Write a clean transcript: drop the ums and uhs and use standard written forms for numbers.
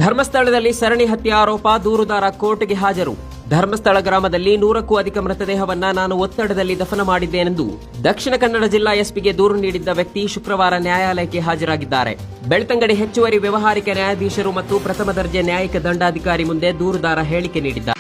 ಧರ್ಮಸ್ಥಳದಲ್ಲಿ ಸರಣಿ ಹತ್ಯೆ ಆರೋಪ, ದೂರುದಾರ ಕೋರ್ಟ್ಗೆ ಹಾಜರು. ಧರ್ಮಸ್ಥಳ ಗ್ರಾಮದಲ್ಲಿ 100ಕ್ಕೂ ಅಧಿಕ ಮೃತದೇಹವನ್ನ ನಾನು ಒತ್ತಡದಲ್ಲಿ ದಫನ ಮಾಡಿದ್ದೇನೆಂದು ದಕ್ಷಿಣ ಕನ್ನಡ ಜಿಲ್ಲಾ ಎಸ್ಪಿಗೆ ದೂರು ನೀಡಿದ್ದ ವ್ಯಕ್ತಿ ಶುಕ್ರವಾರ ನ್ಯಾಯಾಲಯಕ್ಕೆ ಹಾಜರಾಗಿದ್ದಾರೆ. ಬೆಳ್ತಂಗಡಿ ಹೆಚ್ಚುವರಿ ವ್ಯವಹಾರಿಕ ನ್ಯಾಯಾಧೀಶರು ಮತ್ತು ಪ್ರಥಮ ದರ್ಜೆ ನ್ಯಾಯಿಕ ದಂಡಾಧಿಕಾರಿ ಮುಂದೆ ದೂರುದಾರ ಹೇಳಿಕೆ ನೀಡಿದ್ದಾರೆ.